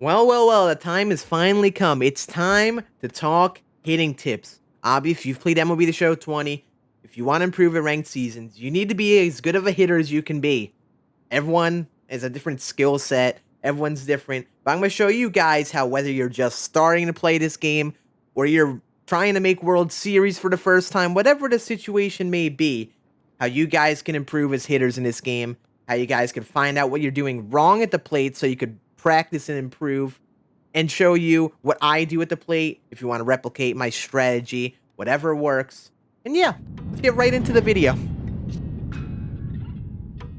Well, the time has finally come. It's time to talk hitting tips. Obviously, if you've played MLB The Show 20, if you want to improve your ranked seasons, you need to be as good of a hitter as you can be. Everyone has a different skill set. Everyone's different. But I'm going to show you guys how, whether you're just starting to play this game or you're trying to make World Series for the first time, whatever the situation may be, how you guys can improve as hitters in this game, how you guys can find out what you're doing wrong at the plate so you could practice and improve, and show you what I do at the plate if you want to replicate my strategy, whatever works. And yeah, let's get right into the video.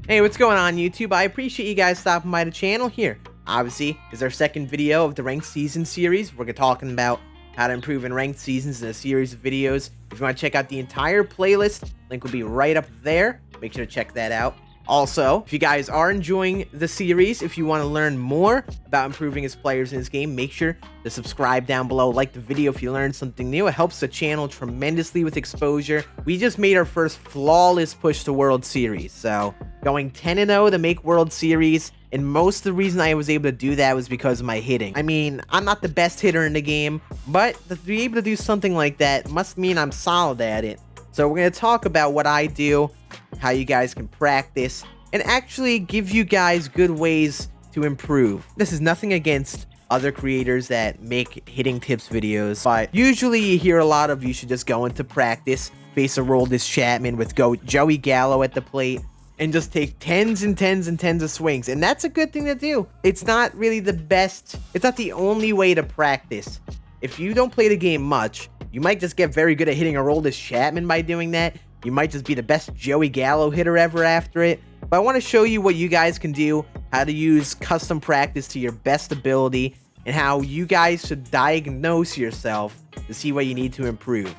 Hey, what's going on, YouTube? I appreciate you guys stopping by the channel here. Obviously, this is our second video of the Ranked Season series. We're talking about how to improve in ranked seasons in a series of videos. If you want to check out the entire playlist, link will be right up there. Make sure to check that out. Also, if you guys are enjoying the series, if you want to learn more about improving as players in this game, make sure to subscribe down below, like the video if you learned something new. It helps the channel tremendously with exposure. We just made our first flawless push to World Series, so going 10-0 to make World Series, and most of the reason I was able to do that was because of my hitting. I mean, I'm not the best hitter in the game, but to be able to do something like that must mean I'm solid at it. So we're going to talk about what I do, how you guys can practice, and actually give you guys good ways to improve. This is nothing against other creators that make hitting tips videos, but usually you hear a lot of you should just go into practice, face a Aroldis Chapman with Joey Gallo at the plate, and just take tens and tens and tens of swings. And that's a good thing to do. It's not really the best, it's not the only way to practice. If you don't play the game much, you might just get very good at hitting a Aroldis Chapman by doing that. You might just be the best Joey Gallo hitter ever after it. But I want to show you what you guys can do, how to use custom practice to your best ability, and how you guys should diagnose yourself to see what you need to improve.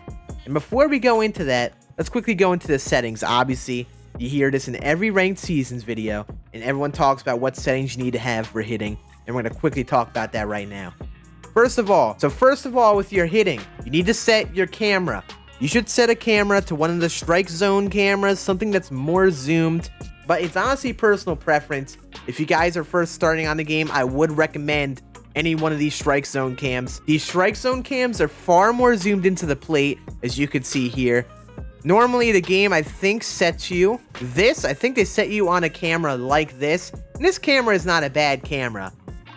And before we go into that, let's quickly go into the settings. Obviously, you hear this in every ranked seasons video, and everyone talks about what settings you need to have for hitting, and we're going to quickly talk about that right now. First of all, with your hitting, you need to set your camera. You should set a camera to one of the strike zone cameras, something that's more zoomed, but it's honestly personal preference. If you guys are first starting on the game, I would recommend any one of these strike zone cams. These strike zone cams are far more zoomed into the plate, as you can see here. Normally, the game, I think, sets you this. I think they set you on a camera like this. And this camera is not a bad camera,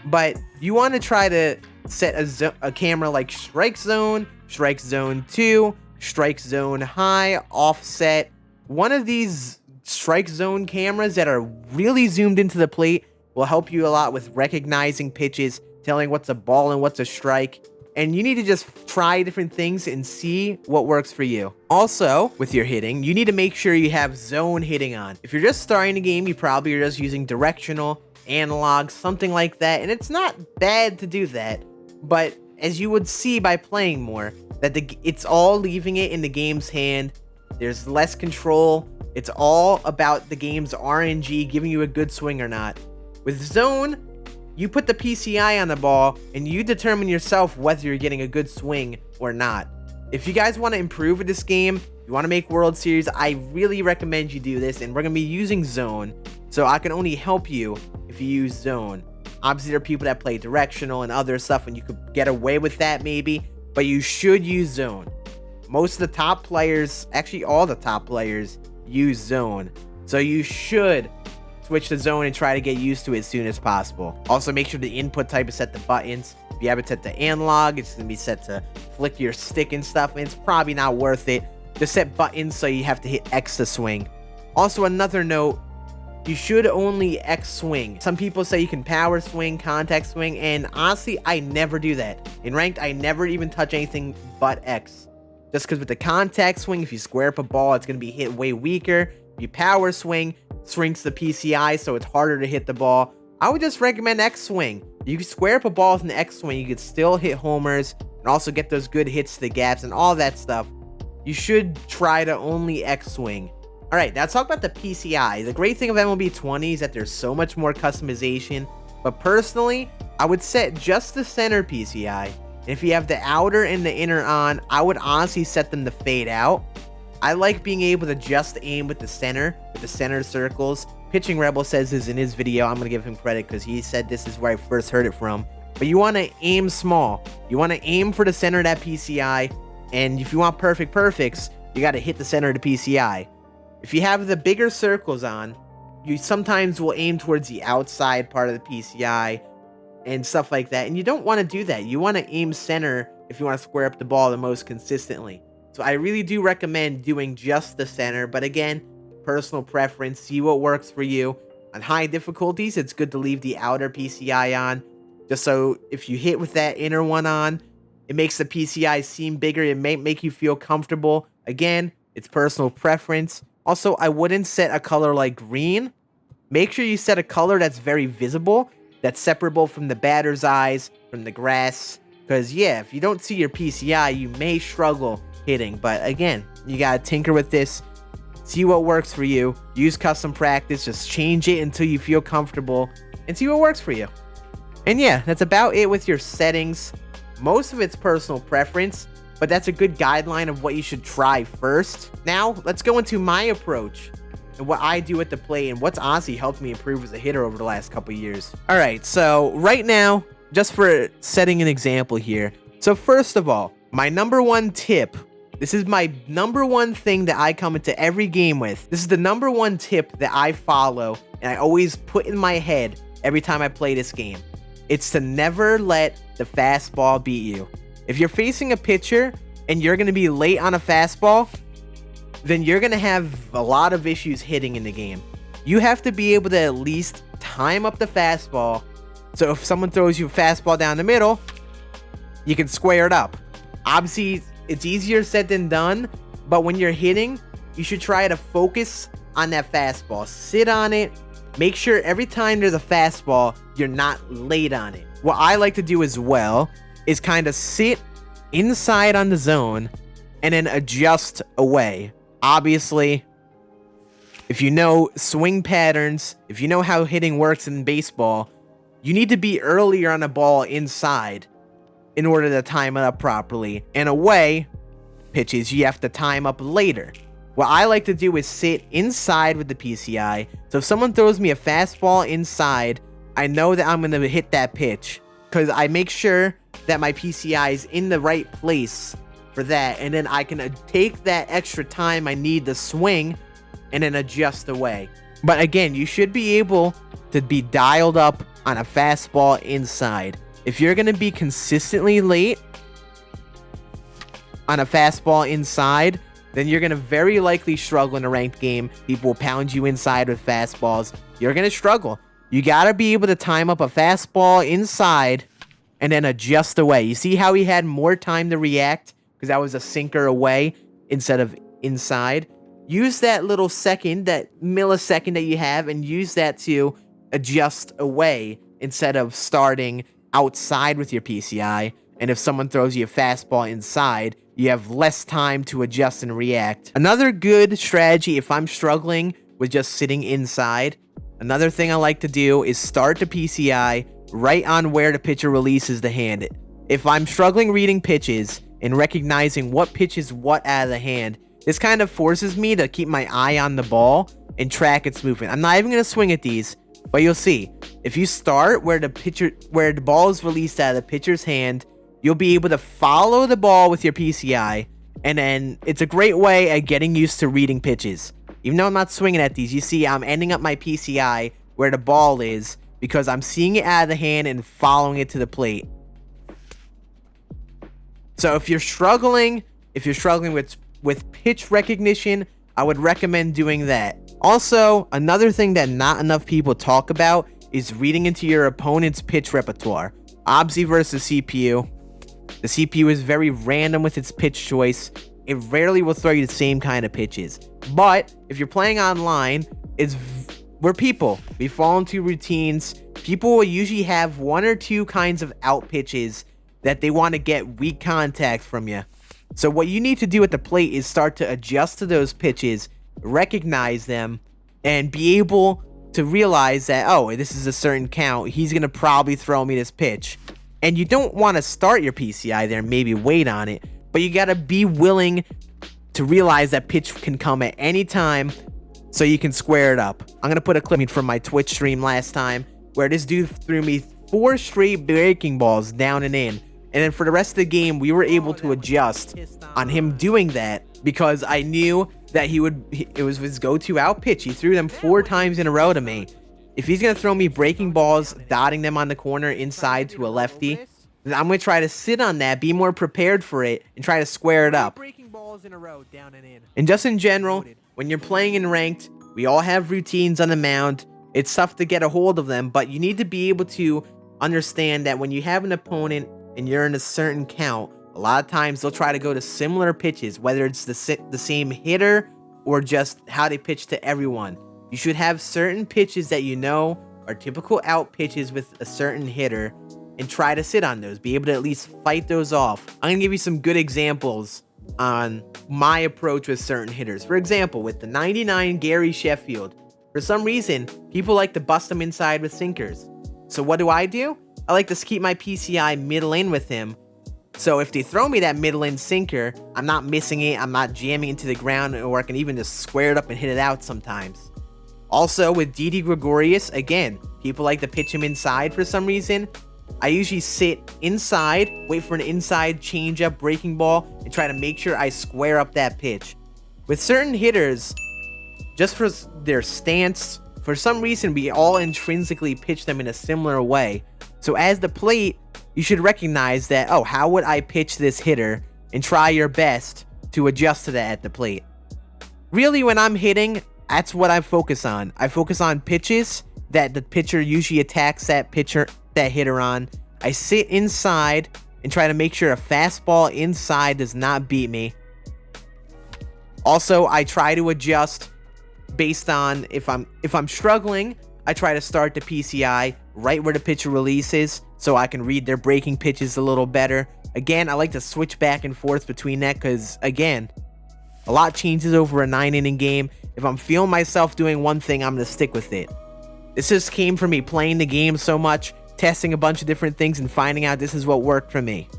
but you want to try to set a camera like Strike Zone 2, Strike Zone High, Offset. One of these Strike Zone cameras that are really zoomed into the plate will help you a lot with recognizing pitches, telling what's a ball and what's a strike. And you need to just try different things and see what works for you. Also, with your hitting, you need to make sure you have zone hitting on. If you're just starting the game, you probably are just using directional, analog, something like that. And it's not bad to do that. But as you would see by playing more, that it's all leaving it in the game's hand. There's less control. It's all about the game's RNG giving you a good swing or not. With zone, you put the PCI on the ball and you determine yourself whether you're getting a good swing or not. If you guys want to improve with this game, you want to make World Series, I really recommend you do this, and we're going to be using zone. So I can only help you if you use zone. Obviously, there are people that play directional and other stuff, and you could get away with that maybe, but you should use zone. Most of the top players, actually all the top players, use zone. So you should switch to zone and try to get used to it as soon as possible. Also, make sure the input type is set to buttons. If you have it set to analog, it's going to be set to flick your stick and stuff, and it's probably not worth it to set buttons so you have to hit X to swing. Also, another note, you should only X swing. Some people say you can power swing, contact swing, and honestly, I never do that. In ranked, I never even touch anything but X. Just because with the contact swing, if you square up a ball, it's going to be hit way weaker. If you power swing, shrinks the PCI, so it's harder to hit the ball. I would just recommend X swing. You can square up a ball with an X swing, you could still hit homers, and also get those good hits to the gaps and all that stuff. You should try to only X swing. Alright, now let's talk about the PCI. The great thing of MLB 20 is that there's so much more customization, but personally, I would set just the center PCI. And if you have the outer and the inner on, I would honestly set them to fade out. I like being able to just aim with the center circles. Pitching Rebel says this in his video. I'm going to give him credit because he said this is where I first heard it from. but you want to aim small. You want to aim for the center of that PCI, and if you want perfect perfects, you got to hit the center of the PCI. If you have the bigger circles on, you sometimes will aim towards the outside part of the PCI and stuff like that, and you don't want to do that. You want to aim center if you want to square up the ball the most consistently. So I really do recommend doing just the center, but again, personal preference, see what works for you. On high difficulties, it's good to leave the outer PCI on, just so if you hit with that inner one on, it makes the PCI seem bigger. It may make you feel comfortable. Again, it's personal preference. Also, I wouldn't set a color like green. Make sure you set a color that's very visible, that's separable from the batter's eyes, from the grass. Because, yeah, if you don't see your PCI, you may struggle hitting. But again, you gotta tinker with this. See what works for you. Use custom practice. Just change it until you feel comfortable and see what works for you. And yeah, that's about it with your settings. Most of it's personal preference, but that's a good guideline of what you should try first. Now, let's go into my approach and what I do at the plate and what's honestly helped me improve as a hitter over the last couple years. All right, so right now, just for setting an example here. So first of all, my number one tip, this is my number one thing that I come into every game with. This is the number one tip that I follow and I always put in my head every time I play this game. It's to never let the fastball beat you. If you're facing a pitcher and you're going to be late on a fastball, then you're going to have a lot of issues hitting in the game. You have to be able to at least time up the fastball. So if someone throws you a fastball down the middle, you can square it up. Obviously, it's easier said than done, but when you're hitting, you should try to focus on that fastball. Sit on it. Make sure every time there's a fastball, you're not late on it. What I like to do as well is kind of sit inside on the zone and then adjust away. Obviously, if you know swing patterns, if you know how hitting works in baseball, you need to be earlier on the ball inside in order to time it up properly. And away pitches, you have to time up later. What I like to do is sit inside with the PCI. So if someone throws me a fastball inside, I know that I'm going to hit that pitch because I make sure that my PCI is in the right place for that. And then I can take that extra time I need to swing and then adjust away. But again, you should be able to be dialed up on a fastball inside. If you're going to be consistently late on a fastball inside, then you're going to very likely struggle in a ranked game. People will pound you inside with fastballs. You're going to struggle. You got to be able to time up a fastball inside and then adjust away. You see how he had more time to react because that was a sinker away instead of inside? Use that little second, that millisecond that you have, and use that to adjust away instead of starting outside with your PCI. And if someone throws you a fastball inside, you have less time to adjust and react. Another good strategy if I'm struggling with just sitting inside, another thing I like to do is start the PCI right on where the pitcher releases the hand. If I'm struggling reading pitches and recognizing what pitch is what out of the hand, this kind of forces me to keep my eye on the ball and track its movement. I'm not even going to swing at these, but you'll see. If you start where the ball is released out of the pitcher's hand, you'll be able to follow the ball with your PCI, and then it's a great way at getting used to reading pitches. Even though I'm not swinging at these, you see I'm ending up my PCI where the ball is because I'm seeing it out of the hand and following it to the plate. So if you're struggling with pitch recognition, I would recommend doing that. Also, another thing that not enough people talk about is reading into your opponent's pitch repertoire. Obviously versus CPU. The CPU is very random with its pitch choice. It rarely will throw you the same kind of pitches. But if you're playing online, we're people. We fall into routines. People will usually have one or two kinds of out pitches that they want to get weak contact from you. So what you need to do at the plate is start to adjust to those pitches, recognize them, and be able to realize that, oh, this is a certain count. He's going to probably throw me this pitch. And you don't want to start your PCI there and maybe wait on it, but you got to be willing to realize that pitch can come at any time so you can square it up. I'm going to put a clip from my Twitch stream last time where this dude threw me 4 straight breaking balls down and in. And then for the rest of the game, we were able to adjust on him doing that because I knew that it was his go-to out pitch. He threw them 4 times in a row to me. If he's going to throw me breaking balls, dotting them on the corner inside to a lefty, then I'm going to try to sit on that, be more prepared for it, and try to square it up. And just in general, when you're playing in ranked, we all have routines on the mound. It's tough to get a hold of them, but you need to be able to understand that when you have an opponent and you're in a certain count, a lot of times they'll try to go to similar pitches, whether it's the same hitter or just how they pitch to everyone. You should have certain pitches that you know are typical out pitches with a certain hitter and try to sit on those. Be able to at least fight those off. I'm going to give you some good examples on my approach with certain hitters. For example, with the 99 Gary Sheffield, for some reason, people like to bust him inside with sinkers. So what do? I like to keep my PCI middle in with him. So if they throw me that middle in sinker, I'm not missing it, I'm not jamming into the ground, or I can even just square it up and hit it out sometimes. Also with Didi Gregorius, again, people like to pitch him inside for some reason. I usually sit inside, wait for an inside changeup breaking ball, and try to make sure I square up that pitch. With certain hitters, just for their stance, for some reason we all intrinsically pitch them in a similar way. So as the plate, you should recognize that, oh, how would I pitch this hitter, and try your best to adjust to that at the plate. Really, when I'm hitting, that's what I focus on. I focus on pitches that the pitcher usually attacks that hitter on. I sit inside and try to make sure a fastball inside does not beat me. Also, I try to adjust based on if I'm struggling, I try to start the PCI right where the pitcher releases so I can read their breaking pitches a little better. Again, I like to switch back and forth between that because, again, a lot changes over a 9-inning game. If I'm feeling myself doing one thing, I'm going to stick with it. This just came from me playing the game so much, testing a bunch of different things, and finding out this is what worked for me.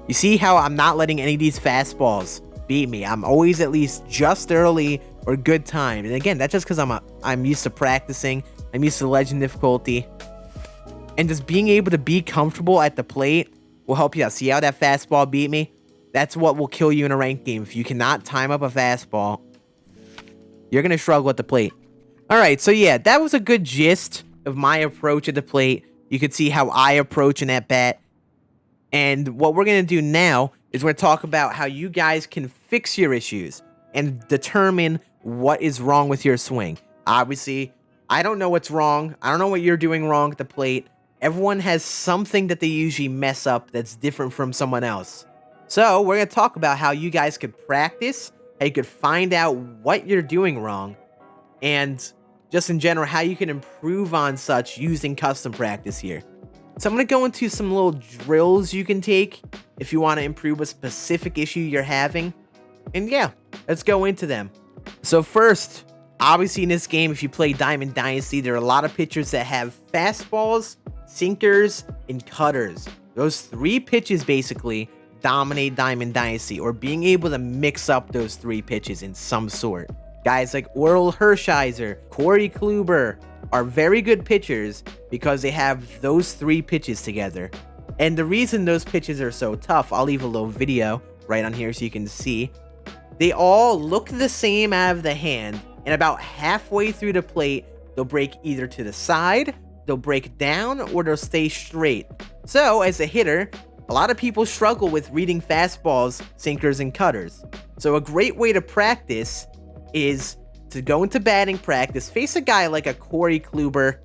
You see how I'm not letting any of these fastballs beat me. I'm always at least just early or good time. And again, that's just because I'm used to practicing. I'm used to legend difficulty. And just being able to be comfortable at the plate will help you out. See how that fastball beat me? That's what will kill you in a ranked game. If you cannot time up a fastball, you're going to struggle at the plate. Alright, so yeah, that was a good gist of my approach at the plate. You could see how I approach an at-bat. And what we're going to do now is we're going to talk about how you guys can fix your issues and determine what is wrong with your swing. Obviously, I don't know what's wrong. I don't know what you're doing wrong at the plate. Everyone has something that they usually mess up that's different from someone else. So we're going to talk about how you guys could practice, how you could find out what you're doing wrong, and just in general, how you can improve on such using custom practice here. So I'm going to go into some little drills you can take if you want to improve a specific issue you're having. And yeah, let's go into them. So first, obviously in this game, if you play Diamond Dynasty, there are a lot of pitchers that have fastballs, sinkers, and cutters. Those 3 pitches basically dominate Diamond Dynasty, or being able to mix up those 3 pitches in some sort. Guys like Oral Hershiser, Corey Kluber are very good pitchers because they have those 3 pitches together. And the reason those pitches are so tough, I'll leave a little video right on here so you can see. They all look the same out of the hand, and about halfway through the plate, they'll break either to the side, they'll break down, or they'll stay straight. So, as a hitter, a lot of people struggle with reading fastballs, sinkers, and cutters. So a great way to practice is to go into batting practice, face a guy like a Corey Kluber,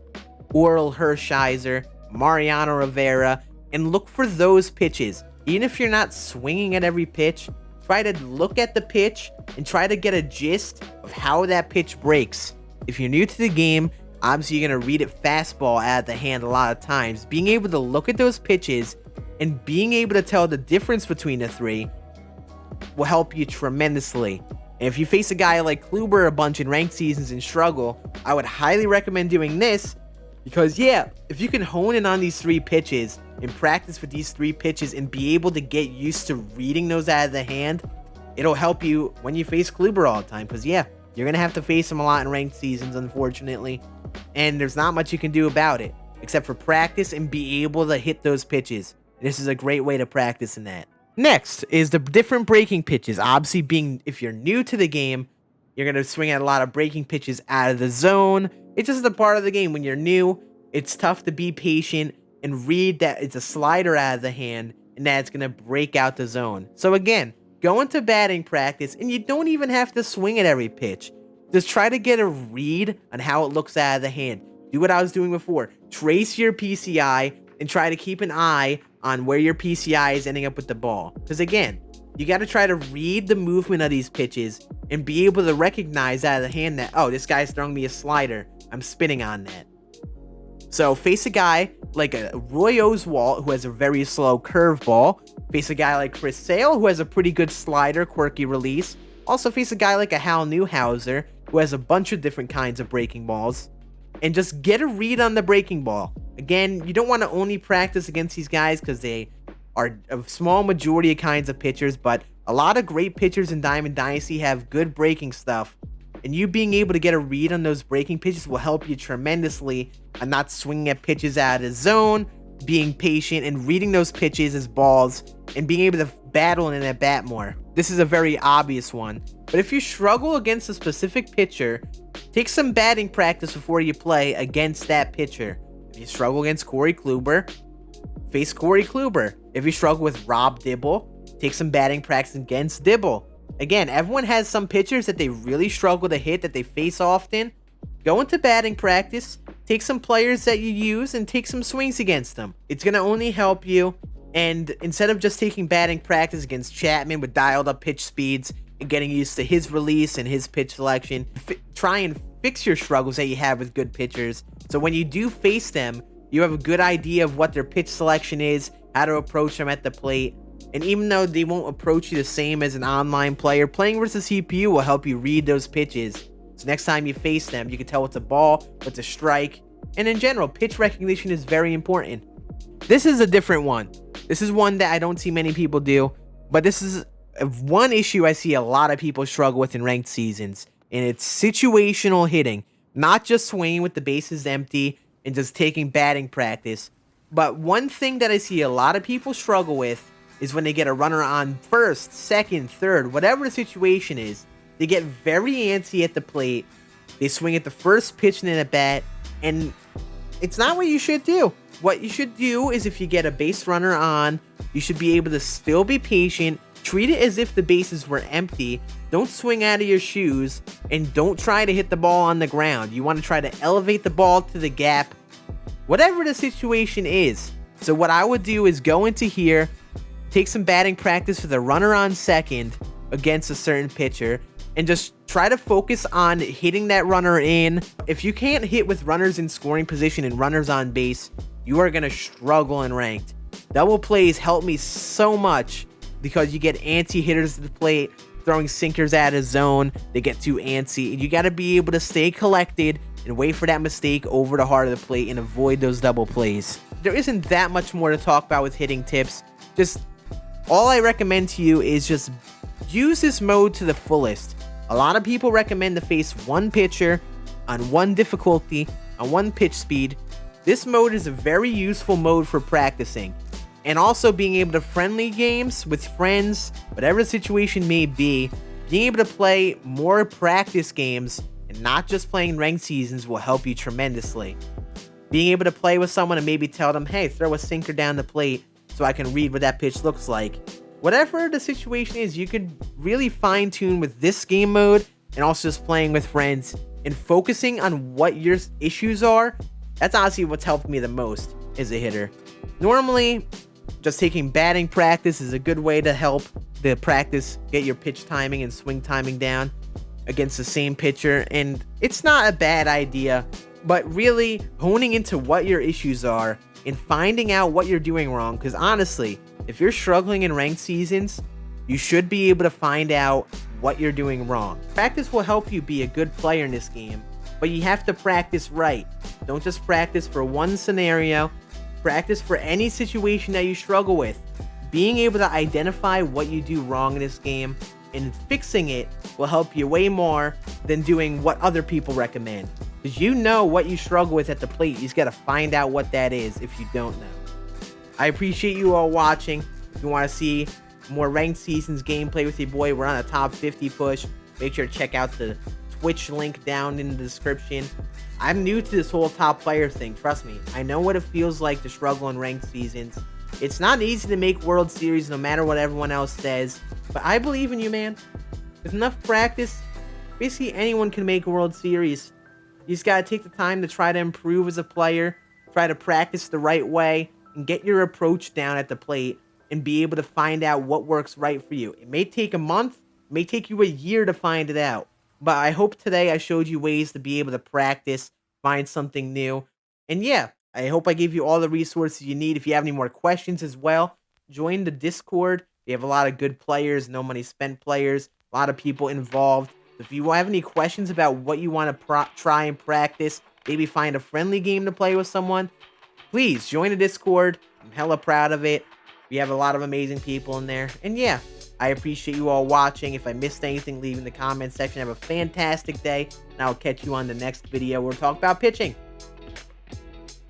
Oral Hershiser, Mariano Rivera, and look for those pitches. Even if you're not swinging at every pitch, try to look at the pitch and try to get a gist of how that pitch breaks. If you're new to the game, obviously you're going to read it fastball out of the hand a lot of times. Being able to look at those pitches and being able to tell the difference between the 3 will help you tremendously. And if you face a guy like Kluber a bunch in ranked seasons and struggle, I would highly recommend doing this because, yeah, if you can hone in on these 3 pitches and practice with these 3 pitches and be able to get used to reading those out of the hand, it'll help you when you face Kluber all the time because, yeah, you're going to have to face him a lot in ranked seasons, unfortunately, and there's not much you can do about it. except for practice and be able to hit those pitches. This is a great way to practice in that. Next is the different breaking pitches. Obviously, if you're new to the game, you're going to swing at a lot of breaking pitches out of the zone. It's just a part of the game. When you're new, it's tough to be patient and read that it's a slider out of the hand and that it's going to break out the zone. So again, go into batting practice and you don't even have to swing at every pitch. Just try to get a read on how it looks out of the hand. Do what I was doing before. Trace your PCI and try to keep an eye on where your PCI is ending up with the ball. Because again, you got to try to read the movement of these pitches and be able to recognize out of the hand that, oh, this guy's throwing me a slider. I'm spinning on that. So face a guy like a Roy Oswalt, who has a very slow curveball. Face a guy like Chris Sale, who has a pretty good slider, quirky release. Also face a guy like a Hal Newhouser, who has a bunch of different kinds of breaking balls. And just get a read on the breaking ball. Again, you don't want to only practice against these guys because they are a small majority of kinds of pitchers, but a lot of great pitchers in Diamond Dynasty have good breaking stuff. And you being able to get a read on those breaking pitches will help you tremendously on not swinging at pitches out of the zone, being patient and reading those pitches as balls, and being able to battle in at bat more. This is a very obvious one, but if you struggle against a specific pitcher, take some batting practice before you play against that pitcher. If you struggle against Corey Kluber, face Corey Kluber. If you struggle with Rob Dibble, take some batting practice against Dibble. Again, everyone has some pitchers that they really struggle to hit that they face often. Go into batting practice, take some players that you use, and take some swings against them. It's going to only help you. And instead of just taking batting practice against Chapman with dialed up pitch speeds and getting used to his release and his pitch selection, try and fix your struggles that you have with good pitchers. So when you do face them, you have a good idea of what their pitch selection is, how to approach them at the plate. And even though they won't approach you the same as an online player, playing versus CPU will help you read those pitches. So next time you face them, you can tell what's a ball, what's a strike. And in general, pitch recognition is very important. This is a different one. This is one that I don't see many people do, but this is one issue I see a lot of people struggle with in ranked seasons, and it's situational hitting. Not just swinging with the bases empty and just taking batting practice, but one thing that I see a lot of people struggle with is when they get a runner on first, second, third, whatever the situation is, they get very antsy at the plate, they swing at the first pitch in a bat, and it's not what you should do. What you should do is if you get a base runner on, you should be able to still be patient, treat it as if the bases were empty, don't swing out of your shoes, and don't try to hit the ball on the ground. You want to try to elevate the ball to the gap, whatever the situation is. So what I would do is go into here, take some batting practice for the runner on second against a certain pitcher, and just try to focus on hitting that runner in. If you can't hit with runners in scoring position and runners on base, you are going to struggle in ranked. Double plays help me so much because you get antsy hitters at the plate, throwing sinkers out of zone, they get too antsy, and you got to be able to stay collected and wait for that mistake over the heart of the plate and avoid those double plays. There isn't that much more to talk about with hitting tips. Just all I recommend to you is just use this mode to the fullest. A lot of people recommend to face one pitcher on one difficulty, on one pitch speed. This mode is a very useful mode for practicing. And also being able to friendly games with friends, whatever the situation may be, being able to play more practice games and not just playing ranked seasons will help you tremendously. Being able to play with someone and maybe tell them, hey, throw a sinker down the plate so I can read what that pitch looks like. Whatever the situation is, you could really fine tune with this game mode and also just playing with friends and focusing on what your issues are. That's honestly what's helped me the most as a hitter. Normally, just taking batting practice is a good way to help the practice get your pitch timing and swing timing down against the same pitcher, and it's not a bad idea, but really honing into what your issues are and finding out what you're doing wrong, because honestly, if you're struggling in ranked seasons, you should be able to find out what you're doing wrong. Practice will help you be a good player in this game, but you have to practice right. Don't just practice for one scenario. Practice for any situation that you struggle with. Being able to identify what you do wrong in this game and fixing it will help you way more than doing what other people recommend. Because you know what you struggle with at the plate. You just got to find out what that is if you don't know. I appreciate you all watching. If you want to see more Ranked Seasons gameplay with your boy, we're on a top 50 push. Make sure to check out the Twitch link down in the description. I'm new to this whole top player thing, trust me. I know what it feels like to struggle in Ranked Seasons. It's not easy to make World Series no matter what everyone else says, but I believe in you, man. With enough practice, basically anyone can make a World Series. You just gotta take the time to try to improve as a player, try to practice the right way, and get your approach down at the plate, and be able to find out what works right for you. It may take a month, it may take you a year to find it out, but I hope today I showed you ways to be able to practice, find something new, and yeah, I hope I gave you all the resources you need. If you have any more questions as well, join the Discord. We have a lot of good players, no money spent players, a lot of people involved. If you have any questions about what you want to try and practice, maybe find a friendly game to play with someone, please join the Discord. I'm hella proud of it. We have a lot of amazing people in there. And yeah, I appreciate you all watching. If I missed anything, leave in the comment section. Have a fantastic day, and I'll catch you on the next video where we'll talk about pitching.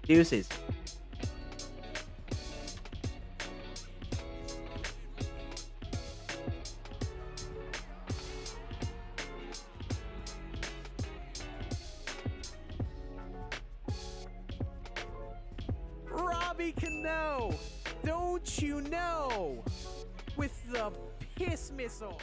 Deuces. Robbie Cano, don't you know? With the piss missile.